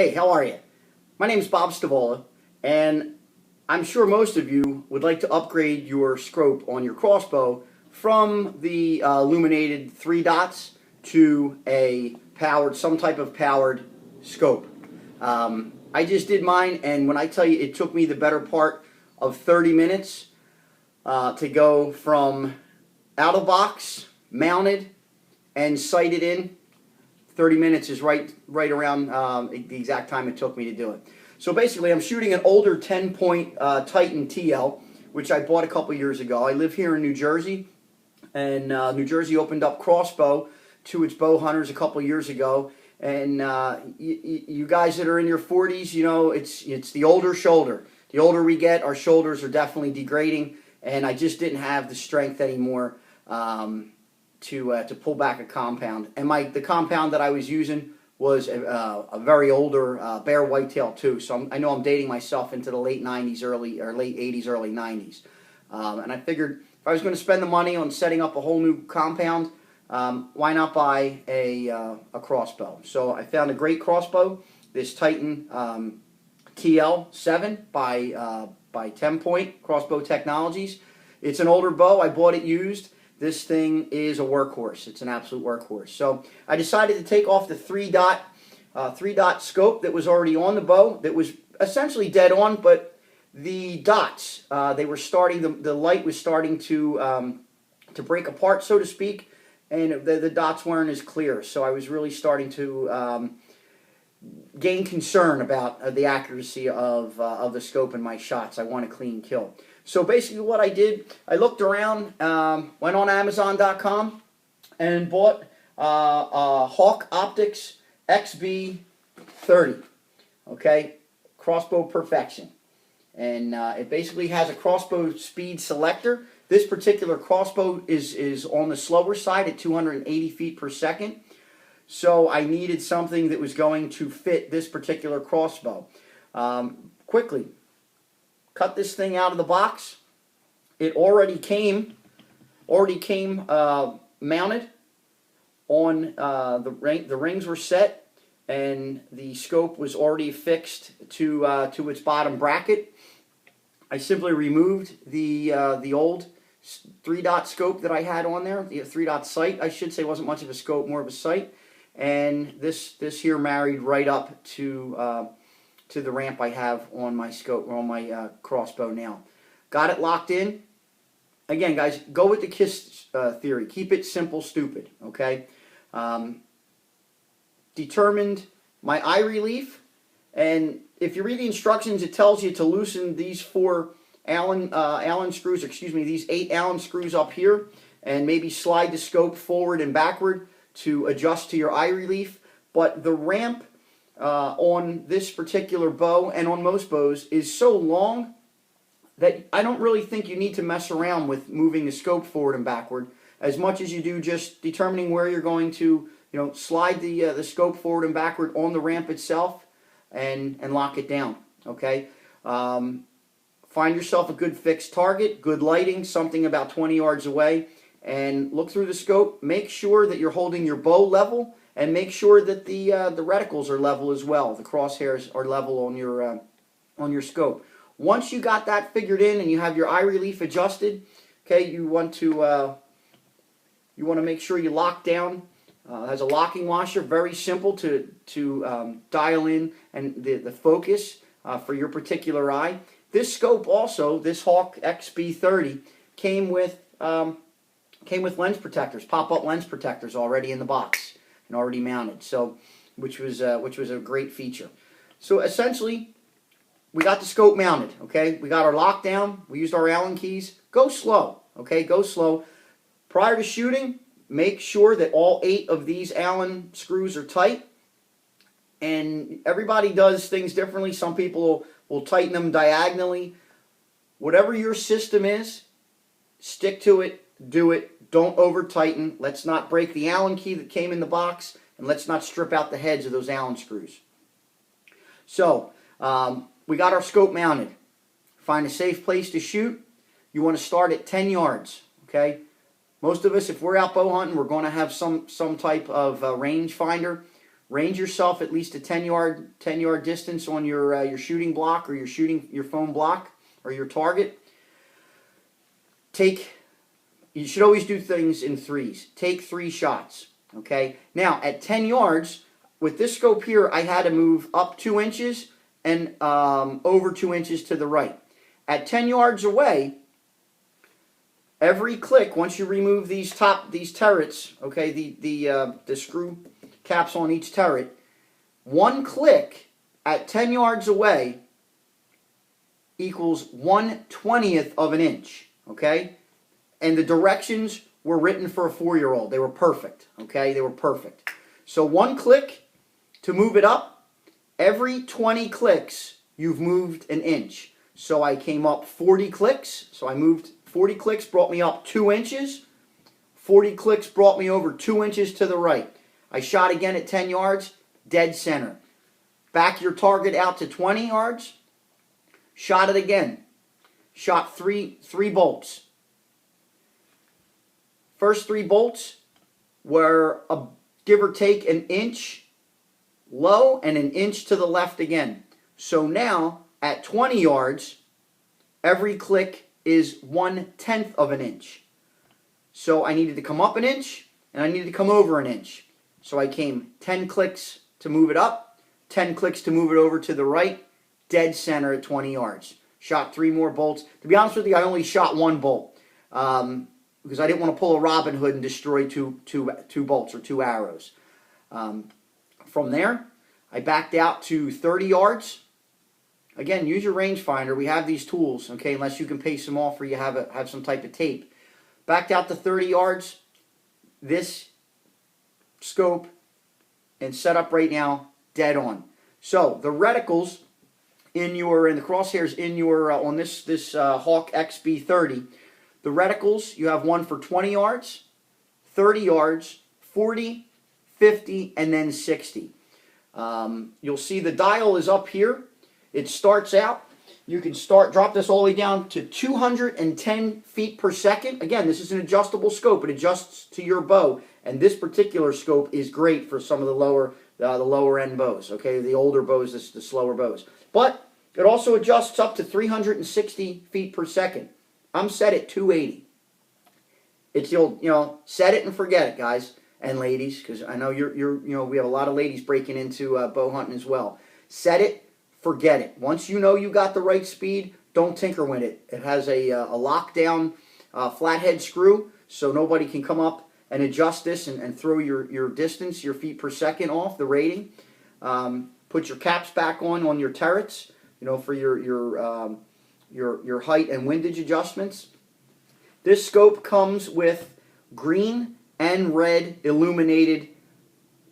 Hey, how are you? My name is Bob Stavola, and I'm sure most of you would like to upgrade your scope on your crossbow from the illuminated 3 dots to a powered, some type of powered scope. I just did mine, and when I tell you it took me the better part of 30 minutes to go from out of box, mounted, and sighted in. 30 minutes is right around the exact time it took me to do it. So basically, I'm shooting an older 10-point Titan TL, which I bought a couple years ago. I live here in New Jersey, and New Jersey opened up Crossbow to its bow hunters a couple years ago. And you guys that are in your 40s, you know, it's the older shoulder. The older we get, our shoulders are definitely degrading, and I just didn't have the strength anymore to pull back a compound. And the compound that I was using was a very older bear whitetail too. So I know I'm dating myself into the late 90s, late 80s, early 90s. And I figured if I was going to spend the money on setting up a whole new compound, why not buy a crossbow? So I found a great crossbow, this Titan TL-7 by TenPoint Crossbow Technologies. It's an older bow. I bought it used. This thing is a workhorse. It's an absolute workhorse. So I decided to take off the 3-dot scope that was already on the bow, that was essentially dead on, but the dots, they were starting, the light was starting to break apart, so to speak, and the dots weren't as clear. So I was really starting to gain concern about the accuracy of the scope in my shots. I want a clean kill. So basically what I did, I looked around, went on Amazon.com and bought a Hawke XB30, okay, crossbow perfection. And it basically has a crossbow speed selector. This particular crossbow is on the slower side at 280 feet per second. So I needed something that was going to fit this particular crossbow. Quickly, cut this thing out of the box. It already came mounted on the rings were set, and the scope was already fixed to its bottom bracket. I simply removed the old 3-dot scope that I had on there, the 3-dot sight, I should say. Wasn't much of a scope, more of a sight, and this here married right up to the ramp I have on my scope, or on my crossbow now. Got it locked in. Again, guys, go with the KISS theory. Keep it simple, stupid, okay? Determined my eye relief, and if you read the instructions, it tells you to loosen these 4 Allen screws, these 8 Allen screws up here, and maybe slide the scope forward and backward to adjust to your eye relief. But the ramp on this particular bow, and on most bows, is so long that I don't really think you need to mess around with moving the scope forward and backward as much as you do just determining where you're going to, slide the scope forward and backward on the ramp itself and lock it down, okay? Find yourself a good fixed target, good lighting, something about 20 yards away, and look through the scope. Make sure that you're holding your bow level, and make sure that the reticles are level as well. The crosshairs are level on your scope. Once you got that figured in and you have your eye relief adjusted, okay, you want to make sure you lock down. It has a locking washer, very simple to dial in and the focus for your particular eye. This scope also, this Hawke XB30, came with lens protectors, pop-up lens protectors already in the box and already mounted. So, which was a great feature. So essentially, we got the scope mounted, okay? We got our lockdown. We used our Allen keys. Go slow, okay? Go slow. Prior to shooting, make sure that all 8 of these Allen screws are tight. And everybody does things differently. Some people will tighten them diagonally. Whatever your system is, stick to it, do it. Don't over-tighten. Let's not break the Allen key that came in the box, and let's not strip out the heads of those Allen screws. So, we got our scope mounted. Find a safe place to shoot. You want to start at 10 yards, okay? Most of us, if we're out bow hunting, we're going to have some type of range finder. range yourself at least a 10-yard distance on your shooting block or your foam block or your target. You should always do things in threes. Take 3 shots. Okay. Now at 10 yards with this scope here, I had to move up 2 inches and over 2 inches to the right. At 10 yards away, every click, once you remove these turrets, okay, the screw caps on each turret, one click at 10 yards away equals 1/20th of an inch, okay? And the directions were written for a 4-year-old. They were perfect, okay? They were perfect. So one click to move it up, every 20 clicks, you've moved an inch. So I came up 40 clicks, so I moved 40 clicks, brought me up 2 inches. 40 clicks brought me over 2 inches to the right. I shot again at 10 yards, dead center. Back your target out to 20 yards. Shot it again. Shot three bolts. First 3 bolts were give or take an inch low and an inch to the left again. So now at 20 yards, every click is 1/10th of an inch. So I needed to come up an inch and I needed to come over an inch. So I came 10 clicks to move it up, 10 clicks to move it over to the right, dead center at 20 yards. Shot 3 more bolts. To be honest with you, I only shot 1 bolt because I didn't want to pull a Robin Hood and destroy two bolts or 2 arrows. From there, I backed out to 30 yards. Again, use your rangefinder. We have these tools, okay, unless you can pace them off or you have some type of tape. Backed out to 30 yards. This scope and set up right now, dead on. So the reticles in the crosshairs in your on this Hawke XB30, the reticles, you have one for 20 yards, 30 yards, 40, 50, and then 60. You'll see the dial is up here. It starts out. You can drop this all the way down to 210 feet per second. Again, this is an adjustable scope. It adjusts to your bow, and this particular scope is great for some of the lower end bows. Okay, the older bows, the slower bows. But it also adjusts up to 360 feet per second. I'm set at 280. You'll set it and forget it, guys and ladies, because I know we have a lot of ladies breaking into bow hunting as well. Set it, forget it. Once you know you got the right speed, don't tinker with it. It has a lockdown flathead screw, so nobody can come up and adjust this and throw your distance, your feet per second off the rating. Put your caps back on your turrets, for your height and windage adjustments. This scope comes with green and red illuminated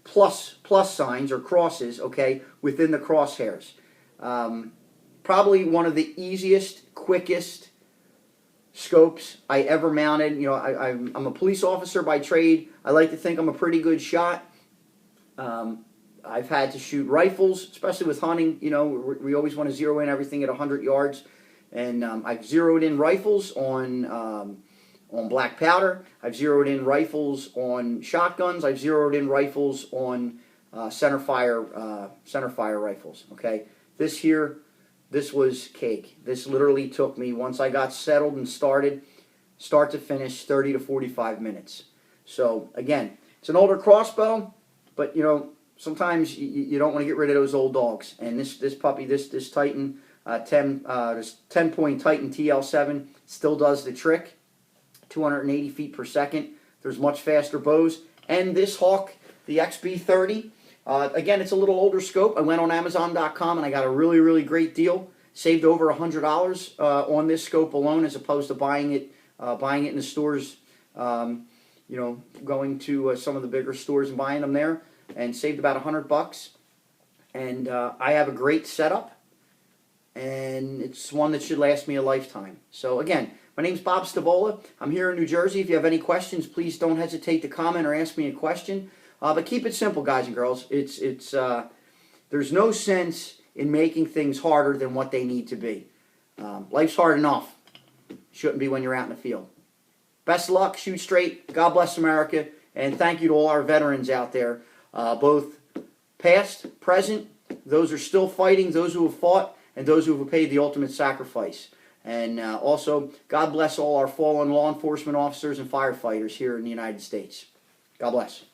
plus signs or crosses, okay, within the crosshairs. Probably one of the easiest, quickest scopes I ever mounted. I'm a police officer by trade. I like to think I'm a pretty good shot. I've had to shoot rifles, especially with hunting. We always want to zero in everything at 100 yards. And I've zeroed in rifles on black powder. I've zeroed in rifles on shotguns. I've zeroed in rifles on center fire rifles. Okay, this was cake. This literally took me, once I got settled and started, start to finish, 30 to 45 minutes. So again, it's an older crossbow, but sometimes you don't want to get rid of those old dogs. And this puppy, this Titan, this TenPoint Titan TL-7 still does the trick. 280 feet per second. There's much faster bows. And this Hawke, the XB30, again, it's a little older scope. I went on Amazon.com and I got a really, really great deal. Saved over $100 on this scope alone, as opposed to buying it in the stores. Going to some of the bigger stores and buying them there, and saved about $100. And I have a great setup, and it's one that should last me a lifetime. So again, my name's Bob Stavola. I'm here in New Jersey. If you have any questions, please don't hesitate to comment or ask me a question. But keep it simple, guys and girls. There's no sense in making things harder than what they need to be. Life's hard enough. Shouldn't be when you're out in the field. Best of luck. Shoot straight. God bless America. And thank you to all our veterans out there, both past, present, those are still fighting, those who have fought, and those who have paid the ultimate sacrifice. And also, God bless all our fallen law enforcement officers and firefighters here in the United States. God bless.